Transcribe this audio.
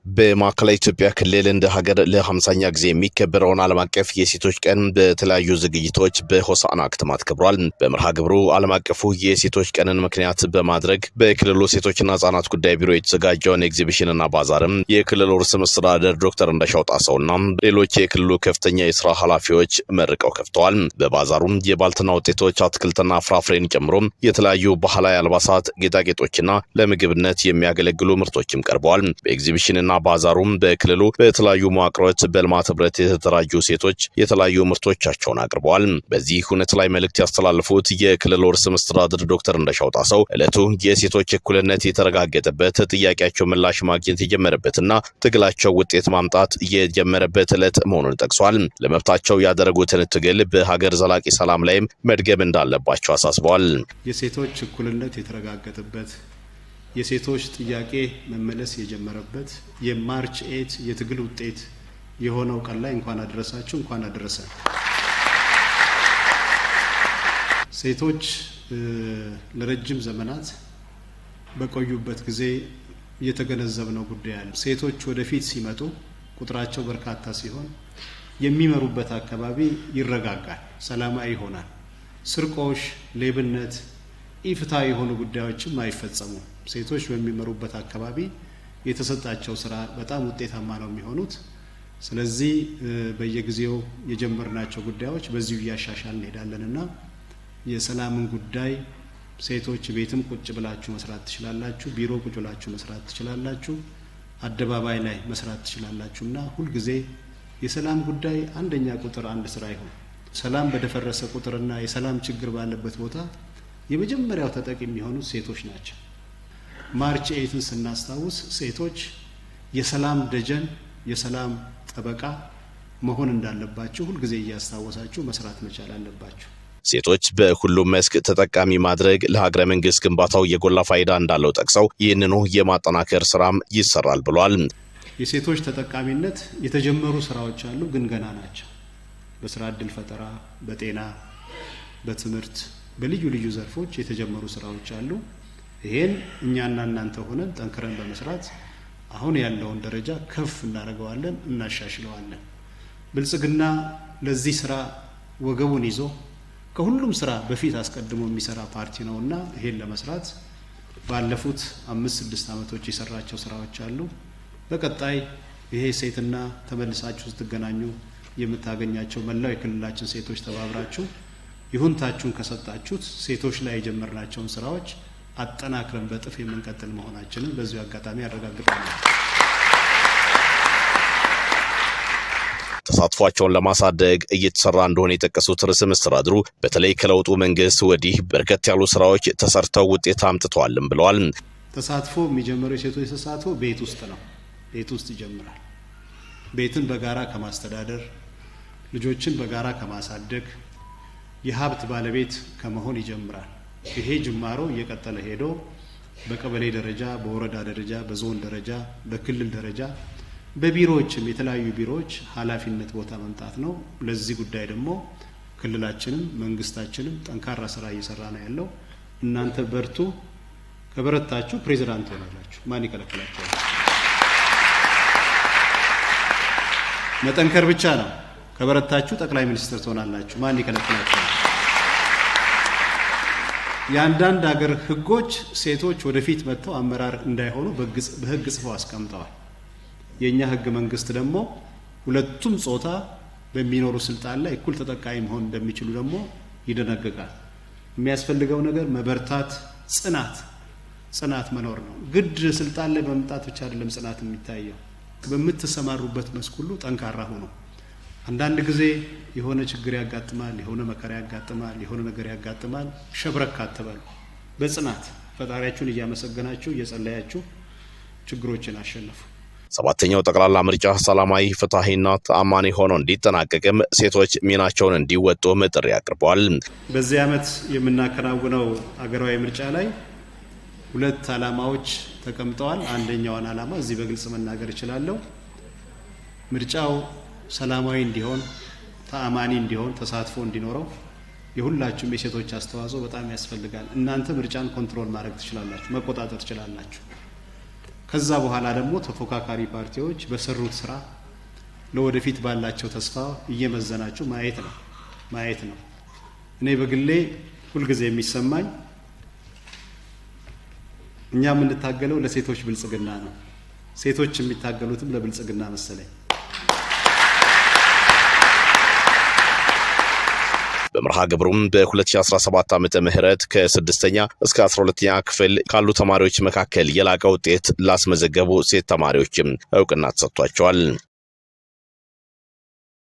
በማዕከላዊ ኢትዮጵያ ክልል እንደ ሀገር ለ50ኛ ጊዜ የሚከበረውን ዓለም አቀፍ የሴቶች ቀን በተለያዩ ዝግጅቶች በሆሳዕና ከተማ ተከብሯል። በመርሃ ግብሩ ዓለም አቀፉ የሴቶች ቀንን ምክንያት በማድረግ በክልሉ ሴቶችና ሕጻናት ጉዳይ ቢሮ የተዘጋጀውን ኤግዚቢሽንና ባዛርም የክልሉ ርዕሰ መስተዳድር ዶክተር እንዳሻው ጣሰውና ሌሎች የክልሉ ከፍተኛ የስራ ኃላፊዎች መርቀው ከፍተዋል። በባዛሩም የባልትና ውጤቶች፣ አትክልትና ፍራፍሬን ጨምሮ የተለያዩ ባህላዊ አልባሳት፣ ጌጣጌጦችና ለምግብነት የሚያገለግሉ ምርቶችም ቀርበዋል። በኤግዚቢሽንና ባዛሩም በክልሉ በተለያዩ መዋቅሮች በልማት ህብረት የተደራጁ ሴቶች የተለያዩ ምርቶቻቸውን አቅርበዋል። በዚህ ሁኔታ ላይ መልእክት ያስተላለፉት የክልሉ ርዕሰ መስተዳድር ዶክተር እንዳሻው ጣሰው ዕለቱ የሴቶች እኩልነት የተረጋገጠበት፣ ጥያቄያቸው ምላሽ ማግኘት የጀመረበትና ትግላቸው ውጤት ማምጣት የጀመረበት ዕለት መሆኑን ጠቅሷል። ለመብታቸው ያደረጉትን ትግል በሀገር ዘላቂ ሰላም ላይም መድገም እንዳለባቸው አሳስበዋል። የሴቶች እኩልነት የተረጋገጠበት፣ የሴቶች ጥያቄ መመለስ የጀመረበት የማርች 8 የትግል ውጤት የሆነው ቀን ላይ እንኳን አደረሳችሁ፣ እንኳን አደረሰን። ሴቶች ለረጅም ዘመናት በቆዩበት ጊዜ የተገነዘብነው ጉዳይ አለ። ሴቶች ወደፊት ሲመጡ ቁጥራቸው በርካታ ሲሆን የሚመሩበት አካባቢ ይረጋጋል፣ ሰላማዊ ይሆናል። ስርቆሽ፣ ሌብነት፣ ኢፍትሐዊ የሆኑ ጉዳዮችም አይፈጸሙም። ሴቶች በሚመሩበት አካባቢ የተሰጣቸው ስራ በጣም ውጤታማ ነው የሚሆኑት። ስለዚህ በየጊዜው የጀመርናቸው ጉዳዮች በዚሁ እያሻሻልን እንሄዳለንና የሰላምን ጉዳይ ሴቶች ቤትም ቁጭ ብላችሁ መስራት ትችላላችሁ፣ ቢሮ ቁጭ ብላችሁ መስራት ትችላላችሁ፣ አደባባይ ላይ መስራት ትችላላችሁና ሁልጊዜ የሰላም ጉዳይ አንደኛ ቁጥር አንድ ስራ ይሁን። ሰላም በደፈረሰ ቁጥርና የሰላም ችግር ባለበት ቦታ የመጀመሪያው ተጠቂ የሚሆኑት ሴቶች ናቸው። ማርች 8ን ስናስታውስ ሴቶች የሰላም ደጀን፣ የሰላም ጠበቃ መሆን እንዳለባችሁ ሁልጊዜ እያስታወሳችሁ መስራት መቻል አለባችሁ። ሴቶች በሁሉም መስክ ተጠቃሚ ማድረግ ለሀገረ መንግስት ግንባታው የጎላ ፋይዳ እንዳለው ጠቅሰው ይህንኑ የማጠናከር ስራም ይሰራል ብሏል። የሴቶች ተጠቃሚነት የተጀመሩ ስራዎች አሉ፣ ግን ገና ናቸው። በስራ ዕድል ፈጠራ፣ በጤና፣ በትምህርት፣ በልዩ ልዩ ዘርፎች የተጀመሩ ስራዎች አሉ። ይሄን እኛና እናንተ ሆነን ጠንክረን በመስራት አሁን ያለውን ደረጃ ከፍ እናደርገዋለን፣ እናሻሽለዋለን። ብልጽግና ለዚህ ስራ ወገቡን ይዞ ከሁሉም ስራ በፊት አስቀድሞ የሚሰራ ፓርቲ ነውና ይሄን ለመስራት ባለፉት 5-6 ዓመቶች የሰራቸው ስራዎች አሉ። በቀጣይ ይሄ ሴትና ተመልሳችሁ ስትገናኙ የምታገኛቸው መላው የክልላችን ሴቶች ተባብራችሁ ይሁንታችሁን ከሰጣችሁት ሴቶች ላይ የጀመርናቸውን ስራዎች አጠናክረን በጥፍ የምንቀጥል መሆናችንን በዚሁ አጋጣሚ ያረጋግጣል። ተሳትፏቸውን ለማሳደግ እየተሰራ እንደሆነ የጠቀሱት ርዕሰ መስተዳድሩ በተለይ ከለውጡ መንግስት ወዲህ በርከት ያሉ ስራዎች ተሰርተው ውጤት አምጥተዋልም ብለዋል። ተሳትፎ የሚጀምረው የሴቶች ተሳትፎ ቤት ውስጥ ነው። ቤት ውስጥ ይጀምራል። ቤትን በጋራ ከማስተዳደር፣ ልጆችን በጋራ ከማሳደግ፣ የሀብት ባለቤት ከመሆን ይጀምራል። ይሄ ጅማሮ እየቀጠለ ሄዶ በቀበሌ ደረጃ፣ በወረዳ ደረጃ፣ በዞን ደረጃ፣ በክልል ደረጃ፣ በቢሮዎችም የተለያዩ ቢሮዎች ኃላፊነት ቦታ መምጣት ነው። ለዚህ ጉዳይ ደግሞ ክልላችንም መንግስታችንም ጠንካራ ስራ እየሰራ ነው ያለው። እናንተ በርቱ። ከበረታችሁ ፕሬዝዳንት ሆናላችሁ። ማን ይከለክላችኋል? መጠንከር ብቻ ነው። ከበረታችሁ ጠቅላይ ሚኒስትር ትሆናላችሁ። ማን ይከለክላችኋል? የአንዳንድ ሀገር ህጎች ሴቶች ወደፊት መጥተው አመራር እንዳይሆኑ በህግ ጽፈው አስቀምጠዋል። የኛ ህገ መንግስት ደግሞ ሁለቱም ጾታ በሚኖሩ ስልጣን ላይ እኩል ተጠቃሚ መሆን እንደሚችሉ ደግሞ ይደነግጋል። የሚያስፈልገው ነገር መበርታት፣ ጽናት መኖር ነው። ግድ ስልጣን ላይ በመምጣት ብቻ አይደለም ጽናት የሚታየው። በምትሰማሩበት መስክ ሁሉ ጠንካራ ሆኖ አንዳንድ ጊዜ የሆነ ችግር ያጋጥማል፣ የሆነ መከራ ያጋጥማል፣ የሆነ ነገር ያጋጥማል። ሸብረክ አትበሉ። በጽናት ፈጣሪያችሁን እያመሰገናችሁ እየጸለያችሁ ችግሮችን አሸነፉ። 7ኛው ጠቅላላ ምርጫ ሰላማዊ፣ ፍትሐዊና ተአማኒ ሆኖ እንዲጠናቀቅም ሴቶች ሚናቸውን እንዲወጡ ጥሪ አቅርበዋል። በዚህ ዓመት የምናከናውነው አገራዊ ምርጫ ላይ 2 ዓላማዎች ተቀምጠዋል። አንደኛውን ዓላማ እዚህ በግልጽ መናገር እችላለሁ። ምርጫው ሰላማዊ እንዲሆን፣ ተአማኒ እንዲሆን፣ ተሳትፎ እንዲኖረው የሁላችሁም የሴቶች አስተዋጽኦ በጣም ያስፈልጋል። እናንተ ምርጫን ኮንትሮል ማድረግ ትችላላችሁ፣ መቆጣጠር ትችላላችሁ። ከዛ በኋላ ደግሞ ተፎካካሪ ፓርቲዎች በሰሩት ስራ ለወደፊት ባላቸው ተስፋ እየመዘናችሁ ማየት ነው። እኔ በግሌ ሁልጊዜ የሚሰማኝ እኛ የምንታገለው ለሴቶች ብልጽግና ነው። ሴቶች የሚታገሉትም ለብልጽግና መሰለኝ። በመርሃ ግብሩም በ2017 ዓመተ ምህረት ከ6ኛ እስከ 12ኛ ክፍል ካሉ ተማሪዎች መካከል የላቀ ውጤት ላስመዘገቡ ሴት ተማሪዎችም እውቅና ተሰጥቷቸዋል።